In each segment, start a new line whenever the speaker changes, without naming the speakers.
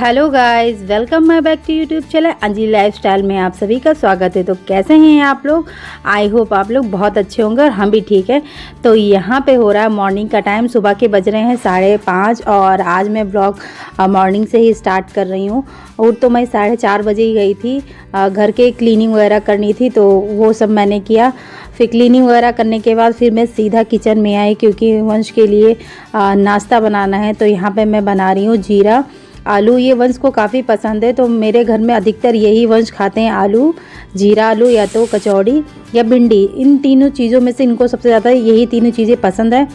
Hello guys, welcome my back to YouTube channel Anjali lifestyle में आप सभी का स्वागत है। तो कैसे हैं आप लोग? आई होप आप लोग बहुत अच्छे होंगे और हम भी ठीक है। तो यहाँ पे हो रहा है मॉर्निंग का टाइम, सुबह के बज रहे हैं 5:30 और आज मैं ब्लॉग मॉर्निंग से ही स्टार्ट कर रही हूँ। और तो मैं 4:30 बजे ही गई थी, घर के क्लीनिंग वगैरह करनी थी तो वो सब मैंने किया। फिर क्लीनिंग वगैरह करने के बाद फिर मैं सीधा किचन में आई क्योंकि वंश के लिए नाश्ता बनाना है। तो यहाँ पे मैं बना रही हूँ जीरा आलू। ये वंश को काफ़ी पसंद है, तो मेरे घर में अधिकतर यही वंश खाते हैं, आलू, जीरा आलू या तो कचौड़ी या भिंडी। इन तीनों चीज़ों में से इनको सबसे ज़्यादा यही तीनों चीज़ें पसंद है।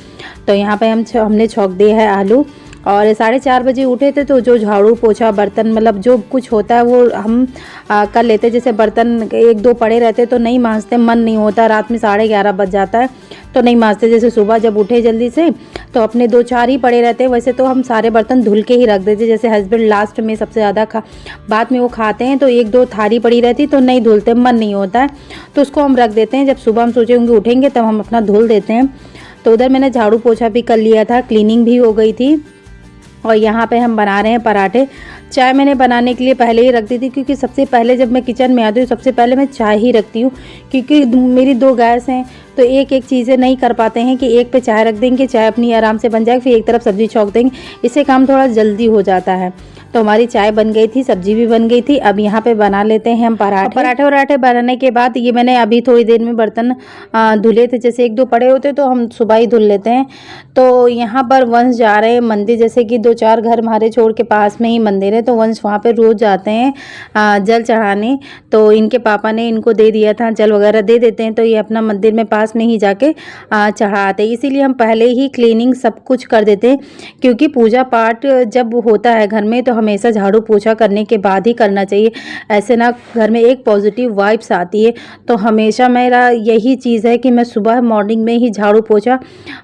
तो यहाँ पे हमने छौंक दिया है आलू। और 4:30 बजे उठे थे तो जो झाड़ू पोछा बर्तन मतलब जो कुछ होता है वो हम कर लेते। जैसे बर्तन 1-2 पड़े रहते तो नहीं मांजते, मन नहीं होता, रात में 11:30 बज जाता है तो नहीं मांजते। जैसे सुबह जब उठे जल्दी से तो अपने 2-4 ही पड़े रहते हैं। वैसे तो हम सारे बर्तन धुल के ही रख देते। जैसे हस्बैंड लास्ट में सबसे ज़्यादा बाद में वो खाते हैं तो 1-2 थाली पड़ी रहती तो नहीं धुलते, मन नहीं होता है तो उसको हम रख देते हैं। जब सुबह हम सोचे होंगे उठेंगे तब हम अपना धुल देते हैं। तो उधर मैंने झाड़ू पोछा भी कर लिया था, क्लीनिंग भी हो गई थी। और यहाँ पे हम बना रहे हैं पराठे। चाय मैंने बनाने के लिए पहले ही रख दी थी क्योंकि सबसे पहले जब मैं किचन में आती हूँ सबसे पहले मैं चाय ही रखती हूँ। क्योंकि मेरी 2 गैस हैं तो एक एक चीज़ें नहीं कर पाते हैं कि एक पे चाय रख देंगे, चाय अपनी आराम से बन जाएगी, फिर एक तरफ सब्जी छौंक देंगे, इससे काम थोड़ा जल्दी हो जाता है। तो हमारी चाय बन गई थी, सब्जी भी बन गई थी। अब यहाँ पे बना लेते हैं हम पराठे बनाने के बाद ये मैंने अभी थोड़ी देर में बर्तन धुले थे। जैसे 1-2 पड़े होते तो हम सुबह ही धुल लेते हैं। तो यहाँ पर वंश जा रहे हैं मंदिर, जैसे कि 2-4 घर हमारे छोड़ के पास में ही मंदिर है तो वंश वहाँ पे रोज़ जाते हैं जल चढ़ाने। तो इनके पापा ने इनको दे दिया था, जल वगैरह दे देते हैं तो ये अपना मंदिर में पास में ही जाके चढ़ाते हैं। इसीलिए हम पहले ही क्लीनिंग सब कुछ कर देते हैं क्योंकि पूजा पाठ जब होता है घर में तो हमेशा झाड़ू पोछा करने के बाद ही करना चाहिए। ऐसे ना घर में एक पॉजिटिव वाइब्स आती है। तो हमेशा मेरा यही चीज़ है कि मैं सुबह मॉर्निंग में ही झाड़ू पोछा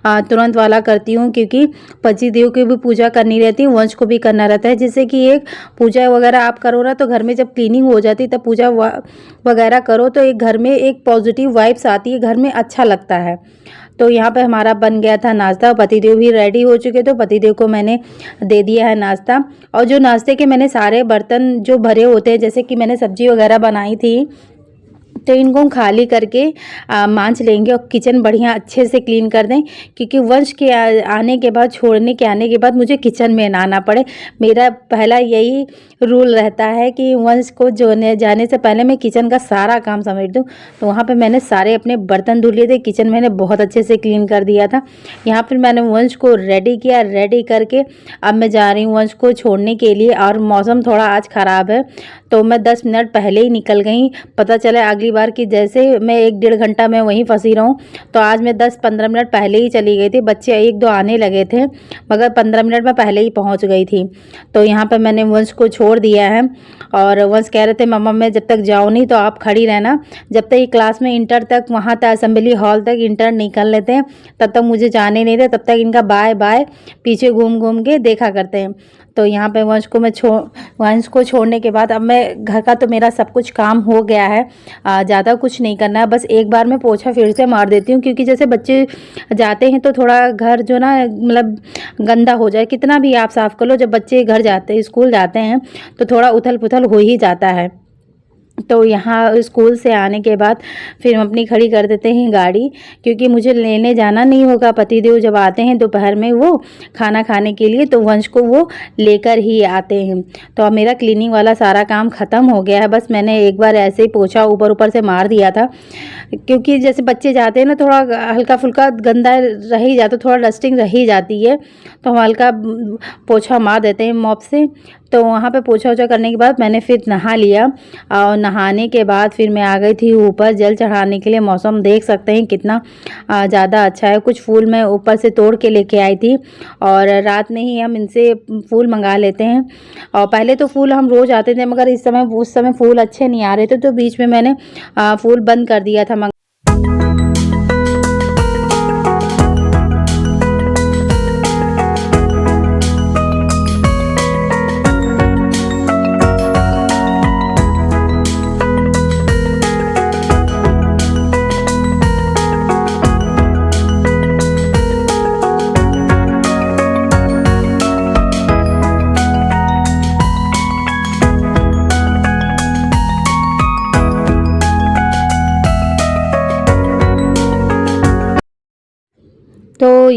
तुरंत वाला करती हूँ क्योंकि पति देव की भी पूजा करनी रहती है, वंश को भी करना रहता है। जिससे कि एक पूजा वगैरह आप करो ना तो घर में जब क्लीनिंग हो जाती है तब पूजा वगैरह करो तो एक घर में एक पॉजिटिव वाइब्स आती है, घर में अच्छा लगता है। तो यहाँ पे हमारा बन गया था नाश्ता, पतिदेव भी रेडी हो चुके तो पतिदेव को मैंने दे दिया है नाश्ता। और जो नाश्ते के मैंने सारे बर्तन जो भरे होते हैं, जैसे कि मैंने सब्जी वगैरह बनाई थी तो इनको हम खाली करके मांज लेंगे और किचन बढ़िया अच्छे से क्लीन कर दें क्योंकि वंश के आने के बाद, छोड़ने के आने के बाद मुझे किचन में ना आना पड़े। मेरा पहला यही रूल रहता है कि वंश को जाने से पहले मैं किचन का सारा काम समेट दूं। तो वहाँ पे मैंने सारे अपने बर्तन धुल लिए थे, किचन मैंने बहुत अच्छे से क्लीन कर दिया था। यहाँ पर मैंने वंश को रेडी किया, रेडी करके अब मैं जा रही हूँ वंश को छोड़ने के लिए। और मौसम थोड़ा आज ख़राब है तो मैं 10 मिनट पहले ही निकल गई। पता चला अगली बार कि जैसे मैं 1-1.5 घंटा मैं वहीं फंसी रहूं तो आज मैं 10-15 मिनट पहले ही चली गई थी। बच्चे 1-2 आने लगे थे मगर 15 मिनट में पहले ही पहुंच गई थी। तो यहाँ पर मैंने वंश को छोड़ दिया है और वंश कह रहे थे मम्मा मैं जब तक जाऊँ नहीं तो आप खड़ी रहना, जब तक ये क्लास में इंटर तक वहाँ तक असेंबली हॉल तक इंटर निकल लेते हैं तब तक मुझे जाने नहीं दे, तब तक इनका बाय बाय पीछे घूम घूम के देखा करते हैं। तो यहाँ पे वंश को छोड़ने के बाद अब मैं घर का तो मेरा सब कुछ काम हो गया है, ज़्यादा कुछ नहीं करना है। बस एक बार मैं पोछा फिर से मार देती हूँ क्योंकि जैसे बच्चे जाते हैं तो थोड़ा घर जो ना मतलब गंदा हो जाए, कितना भी आप साफ़ कर लो, जब बच्चे घर जाते हैं, स्कूल जाते हैं तो थोड़ा उथल पुथल हो ही जाता है। तो यहाँ स्कूल से आने के बाद फिर हम अपनी खड़ी कर देते हैं गाड़ी क्योंकि मुझे लेने जाना नहीं होगा। पतिदेव जब आते हैं दोपहर में वो खाना खाने के लिए तो वंश को वो लेकर ही आते हैं। तो अब मेरा क्लीनिंग वाला सारा काम ख़त्म हो गया है। बस मैंने एक बार ऐसे ही पोछा ऊपर ऊपर से मार दिया था क्योंकि जैसे बच्चे जाते हैं ना थोड़ा हल्का फुल्का गंदा रह ही जाता, थोड़ा डस्टिंग रह ही जाती है तो हम हल्का पोछा मार देते हैं मॉप से। तो वहाँ पे पोछा वोछा करने के बाद मैंने फिर नहा लिया और नहाने के बाद फिर मैं आ गई थी ऊपर जल चढ़ाने के लिए। मौसम देख सकते हैं कितना ज़्यादा अच्छा है। कुछ फूल मैं ऊपर से तोड़ के लेके आई थी और रात में ही हम इनसे फूल मंगा लेते हैं। और पहले तो फूल हम रोज़ आते थे मगर उस समय फूल अच्छे नहीं आ रहे थे तो बीच में मैंने फूल बंद कर दिया था।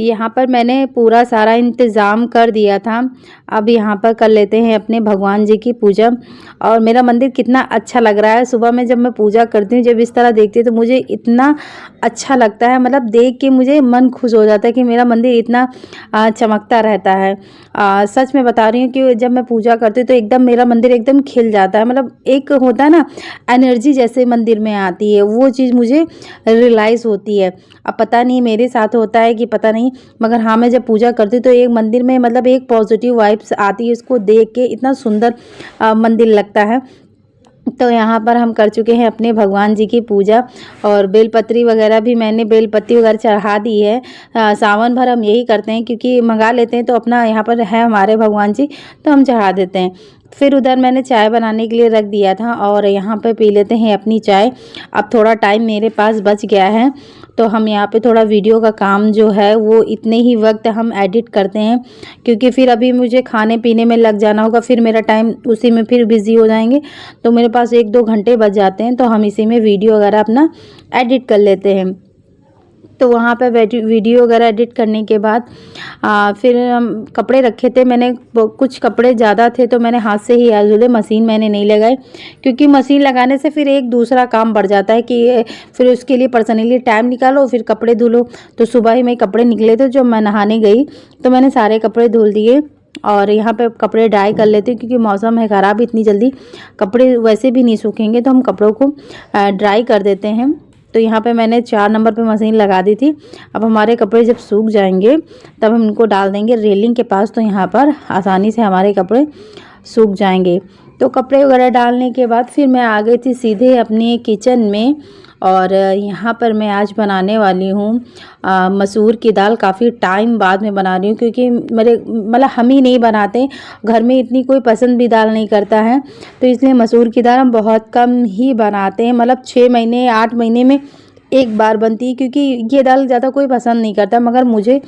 यहाँ पर मैंने पूरा सारा इंतज़ाम कर दिया था। अब यहाँ पर कर लेते हैं अपने भगवान जी की पूजा। और मेरा मंदिर कितना अच्छा लग रहा है। सुबह में जब मैं पूजा करती हूँ, जब इस तरह देखती हूँ तो मुझे इतना अच्छा लगता है, मतलब देख के मुझे मन खुश हो जाता है कि मेरा मंदिर इतना चमकता रहता है। सच में बता रही हूँ कि जब मैं पूजा करती हूँ तो एकदम मेरा मंदिर एकदम खिल जाता है। मतलब एक होता है ना एनर्जी जैसे मंदिर में आती है, वो चीज़ मुझे रियलाइज़ होती है। अब पता नहीं मेरे साथ होता है कि पता नहीं, मगर हाँ, मैं जब पूजा करती हूँ तो एक मंदिर में मतलब एक पॉजिटिव वाइब्स आती है। इसको देख के इतना सुंदर मंदिर लगता है। तो यहाँ पर हम कर चुके हैं अपने भगवान जी की पूजा, और बेलपत्री वगैरह भी मैंने बेलपत्ती वगैरह चढ़ा दी है। सावन भर हम यही करते हैं, क्योंकि मंगा लेते हैं तो अपना यहाँ पर है हमारे भगवान जी, तो हम चढ़ा देते हैं। फिर उधर मैंने चाय बनाने के लिए रख दिया था, और यहाँ पे पी लेते हैं अपनी चाय। अब थोड़ा टाइम मेरे पास बच गया है, तो हम यहाँ पे थोड़ा वीडियो का काम जो है वो इतने ही वक्त हम एडिट करते हैं, क्योंकि फिर अभी मुझे खाने पीने में लग जाना होगा, फिर मेरा टाइम उसी में फिर बिज़ी हो जाएंगे। तो मेरे पास 1-2 घंटे बच जाते हैं, तो हम इसी में वीडियो वगैरह अपना एडिट कर लेते हैं। तो वहाँ पे वीडियो वगैरह एडिट करने के बाद फिर हम कपड़े रखे थे मैंने, कुछ कपड़े ज़्यादा थे तो मैंने हाथ से ही धुले, मशीन मैंने नहीं लगाई, क्योंकि मशीन लगाने से फिर एक दूसरा काम बढ़ जाता है कि फिर उसके लिए पर्सनली टाइम निकालो, फिर कपड़े धुलो। तो सुबह ही मेरे कपड़े निकले थे, जब मैं नहाने गई तो मैंने सारे कपड़े धुल दिए। और यहाँ पे कपड़े ड्राई कर लेते हैं, क्योंकि मौसम है ख़राब, इतनी जल्दी कपड़े वैसे भी नहीं सूखेंगे, तो हम कपड़ों को ड्राई कर देते हैं। तो यहाँ पे मैंने 4 नंबर पे मशीन लगा दी थी। अब हमारे कपड़े जब सूख जाएंगे तब हम इनको डाल देंगे रेलिंग के पास, तो यहाँ पर आसानी से हमारे कपड़े सूख जाएंगे। तो कपड़े वगैरह डालने के बाद फिर मैं आ गई थी सीधे अपने किचन में, और यहाँ पर मैं आज बनाने वाली हूँ मसूर की दाल। काफ़ी टाइम बाद में बना रही हूँ, क्योंकि मेरे मतलब हम ही नहीं बनाते, घर में इतनी कोई पसंद भी दाल नहीं करता है, तो इसलिए मसूर की दाल हम बहुत कम ही बनाते हैं। मतलब 6 महीने 8 महीने में एक बार बनती है, क्योंकि ये दाल ज़्यादा कोई पसंद नहीं करता, मगर मुझे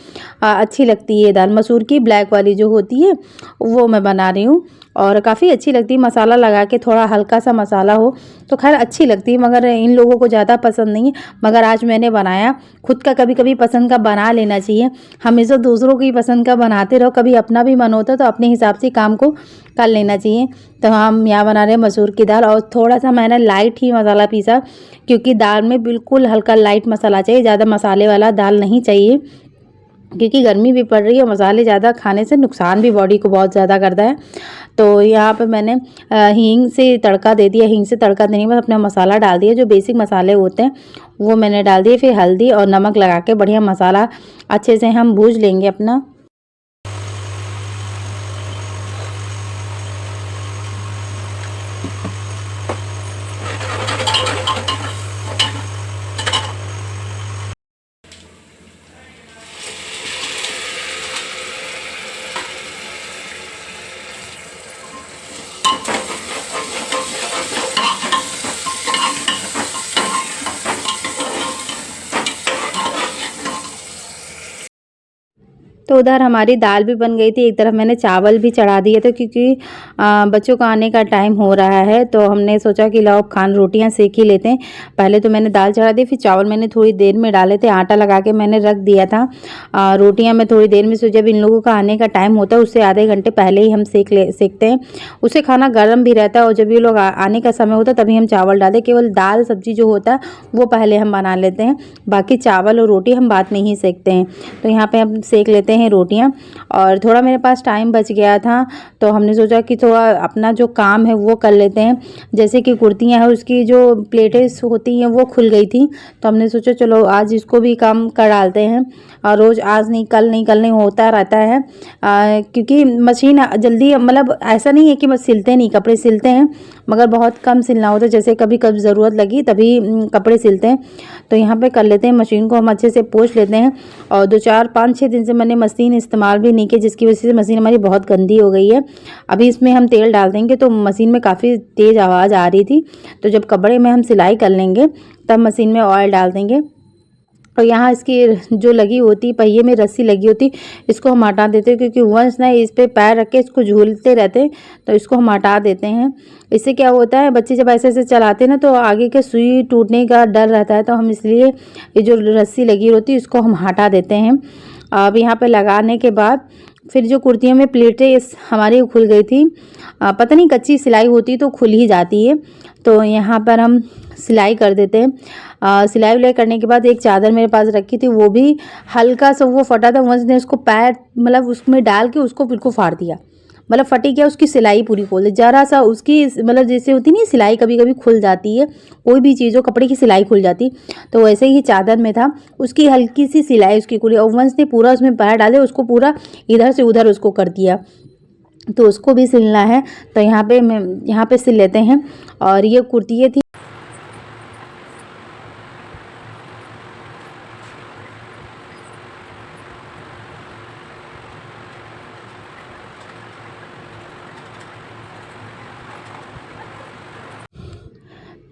अच्छी लगती है ये दाल। मसूर की ब्लैक वाली जो होती है वो मैं बना रही हूँ, और काफ़ी अच्छी लगती है। मसाला लगा के, थोड़ा हल्का सा मसाला हो तो खैर अच्छी लगती है, मगर इन लोगों को ज़्यादा पसंद नहीं है। मगर आज मैंने बनाया, खुद का कभी कभी पसंद का बना लेना चाहिए। हमेशा दूसरों की पसंद का बनाते रहो, कभी अपना भी मन होता है तो अपने हिसाब से काम को कर लेना चाहिए। तो हम यहाँ बना रहे हैं मसूर की दाल, और थोड़ा सा मैंने लाइट ही मसाला पीसा, क्योंकि दाल में बिल्कुल हल्का लाइट मसाला चाहिए, ज़्यादा मसाले वाला दाल नहीं चाहिए, क्योंकि गर्मी भी पड़ रही है, मसाले ज़्यादा खाने से नुकसान भी बॉडी को बहुत ज़्यादा करता है। तो यहाँ पे मैंने हींग से तड़का दे दिया। हींग से तड़का देने के बाद अपना मसाला डाल दिया, जो बेसिक मसाले होते हैं वो मैंने डाल दिए। फिर हल्दी और नमक लगा के बढ़िया मसाला अच्छे से हम भूज लेंगे अपना। तो उधर हमारी दाल भी बन गई थी, एक तरफ मैंने चावल भी चढ़ा दिए थे, क्योंकि बच्चों का आने का टाइम हो रहा है, तो हमने सोचा कि लाओ खान रोटियां सेक ही लेते हैं। पहले तो मैंने दाल चढ़ा दी, फिर चावल मैंने थोड़ी देर में डाले थे, आटा लगा के मैंने रख दिया था। रोटियां मैं थोड़ी देर में, सो जब इन लोगों का आने का टाइम होता है उससे आधे घंटे पहले ही हम सेकते हैं। उससे खाना गर्म भी रहता है, और जब ये लोग आने का समय होता है तभी हम चावल डालते। केवल दाल सब्जी जो होता है वो पहले हम बना लेते हैं, बाकी चावल और रोटी हम बाद में ही सेकते हैं। तो यहाँ पर हम सेक लेते हैं रोटियां। और थोड़ा मेरे पास टाइम बच गया था, तो हमने सोचा कि थोड़ा अपना जो काम है वो कर लेते हैं। जैसे कि कुर्तियां हैं, उसकी जो प्लेटें होती हैं वो खुल गई थी, तो हमने सोचा चलो आज इसको भी काम कर डालते हैं। और रोज़ आज नहीं कल नहीं होता रहता है, क्योंकि मशीन जल्दी, मतलब ऐसा नहीं है कि बस सिलते नहीं, कपड़े सिलते हैं मगर बहुत कम सिलना होता है। जैसे कभी कभी ज़रूरत लगी तभी कपड़े सिलते हैं। तो यहाँ पे कर लेते हैं, मशीन को हम अच्छे से पोंछ लेते हैं। और 2-4-5-6 दिन से मैंने मशीन इस्तेमाल भी नहीं की, जिसकी वजह से मशीन हमारी बहुत गंदी हो गई है। अभी इसमें हम तेल डाल देंगे, तो मशीन में काफ़ी तेज़ आवाज़ आ रही थी। तो जब कपड़े में हम सिलाई कर लेंगे तब मशीन में ऑयल डाल देंगे। और यहाँ इसकी जो लगी होती, पहिए में रस्सी लगी होती, इसको हम हटा देते हैं, क्योंकि वंस ना इस पे पैर रख के इसको झूलते रहते हैं, तो इसको हम हटा देते हैं। इससे क्या होता है, बच्चे जब ऐसे ऐसे चलाते हैं ना तो आगे के सुई टूटने का डर रहता है, तो हम इसलिए ये जो रस्सी लगी होती है इसको हम हटा देते हैं। अब यहाँ पे लगाने के बाद फिर जो कुर्तियों में प्लेटें हमारी खुल गई थी। पता नहीं कच्ची सिलाई होती तो खुल ही जाती है। तो यहाँ पर हम सिलाई कर देते हैं। सिलाई विलाई करने के बाद एक चादर मेरे पास रखी थी, वो भी हल्का सा वो फटा था। वंश ने उसको पैर मतलब उसमें डाल के उसको बिल्कुल फाड़ दिया, मतलब फटी क्या, उसकी सिलाई पूरी खोल दी। जरा सा उसकी मतलब जैसे होती नहीं सिलाई कभी कभी खुल जाती है, कोई भी चीज़ हो कपड़े की सिलाई खुल जाती, तो वैसे ही चादर में था, उसकी हल्की सी सिलाई उसकी खुली और वंश ने पूरा उसमें पैर डाले, उसको पूरा इधर से उधर उसको कर दिया। तो उसको भी सिलना है, तो यहाँ पे सिल लेते हैं। और ये कुर्ती थी।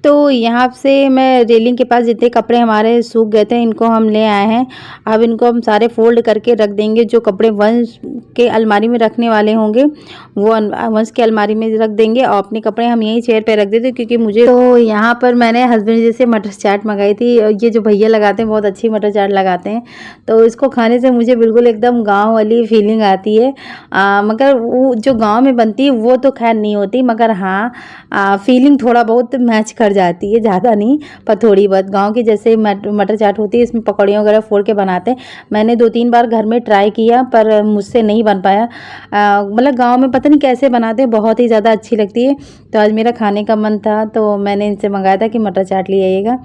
तो यहाँ से मैं रेलिंग के पास जितने कपड़े हमारे सूख गए थे इनको हम ले आए हैं। अब इनको हम सारे फोल्ड करके रख देंगे। जो कपड़े वंश के अलमारी में रखने वाले होंगे वो वंश के अलमारी में रख देंगे और अपने कपड़े हम यहीं चेयर पे रख देते, क्योंकि मुझे तो यहाँ पर मैंने हस्बैंड जैसे मटर चाट मंगाई थी। ये जो भैया लगाते हैं बहुत अच्छी मटर चाट लगाते हैं, तो इसको खाने से मुझे बिल्कुल एकदम गाँव वाली फीलिंग आती है। मगर वो जो गाँव में बनती है वो तो खैर नहीं होती, मगर हाँ फीलिंग थोड़ा बहुत मैच कर जाती है, ज़्यादा नहीं पर थोड़ी बहुत। गांव की जैसे मटर चाट होती है, इसमें पकौड़ियाँ वगैरह फोड़ के बनाते हैं। मैंने 2-3 बार घर में ट्राई किया पर मुझसे नहीं बन पाया। मतलब गांव में पता नहीं कैसे बनाते हैं, बहुत ही ज़्यादा अच्छी लगती है। तो आज मेरा खाने का मन था तो मैंने इनसे मंगाया था कि मटर चाट ले आइएगा।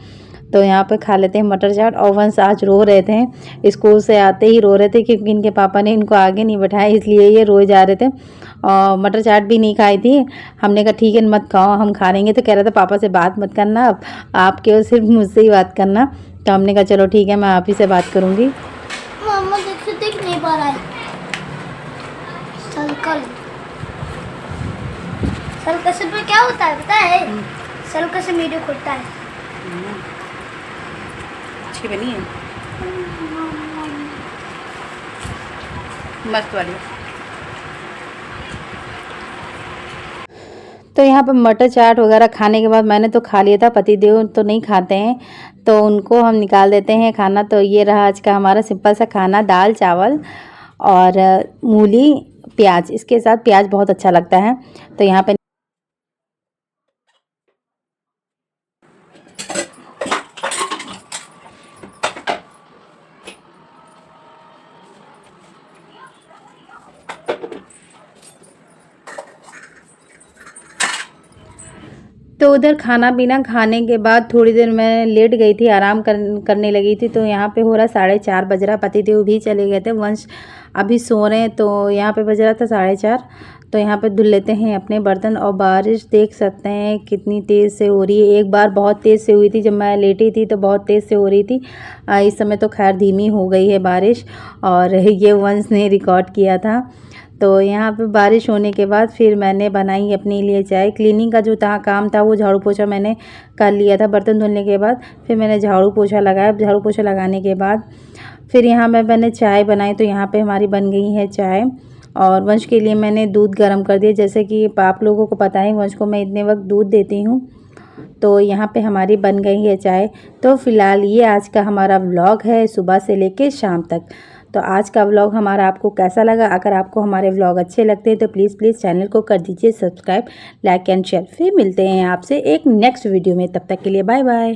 तो यहाँ पे खा लेते हैं मटर चाट। और वंश आज रो रहे थे, स्कूल से आते ही रो रहे थे क्योंकि इनके पापा ने इनको आगे नहीं बैठाया, इसलिए ये रोए जा रहे थे। और मटर चाट भी नहीं खाई थी। हमने कहा ठीक है मत खाओ, हम खा लेंगे। तो कह रहा था पापा से बात मत करना, अब आप केवल सिर्फ मुझसे ही बात करना। तो हमने कहा चलो ठीक है, मैं आप ही से बात करूँगी।
मामा देख नहीं पा रहा है। सर्कस में क्या होता है पता है? सर्कस में वीडियो खुलता है।
अच्छी बनी है, मस्त वाली। तो यहाँ पर मटर चाट वगैरह खाने के बाद मैंने तो खा लिया था, पतिदेव तो नहीं खाते हैं तो उनको हम निकाल देते हैं खाना। तो ये रहा आज का हमारा सिंपल सा खाना, दाल चावल और मूली प्याज। इसके साथ प्याज बहुत अच्छा लगता है। तो यहाँ पे तो उधर खाना पीना खाने के बाद थोड़ी देर मैं लेट गई थी, आराम करने लगी थी। तो यहाँ पे हो रहा 4:30 बज रहा, पतिदेव भी चले गए थे, वंश अभी सो रहे हैं। तो यहाँ पे बज रहा था 4:30। तो यहाँ पे धुल लेते हैं अपने बर्तन। और बारिश देख सकते हैं कितनी तेज़ से हो रही है। एक बार बहुत तेज़ से हुई थी, जब मैं लेटी थी तो बहुत तेज़ से हो रही थी। इस समय तो खैर धीमी हो गई है बारिश। और ये वंश ने रिकॉर्ड किया था। तो यहाँ पे बारिश होने के बाद फिर मैंने बनाई अपने लिए चाय। क्लीनिंग का जो काम था वो झाड़ू पोछा मैंने कर लिया था बर्तन धुलने के बाद। फिर मैंने झाड़ू पोछा लगाया। झाड़ू पोछा लगाने के बाद फिर यहाँ मैंने चाय बनाई। तो यहाँ पे हमारी बन गई है चाय। और वंश के लिए मैंने दूध गर्म कर दिया। जैसे कि आप लोगों को पता है वंश को मैं इतने वक्त दूध देती हूँ। तो यहाँ पे हमारी बन गई है चाय। तो फ़िलहाल ये आज का हमारा व्लॉग है सुबह से लेके शाम तक। तो आज का व्लॉग हमारा आपको कैसा लगा? अगर आपको हमारे व्लॉग अच्छे लगते हैं तो प्लीज़ चैनल को कर दीजिए सब्सक्राइब, लाइक एंड शेयर। फिर मिलते हैं आपसे एक नेक्स्ट वीडियो में, तब तक के लिए बाय बाय।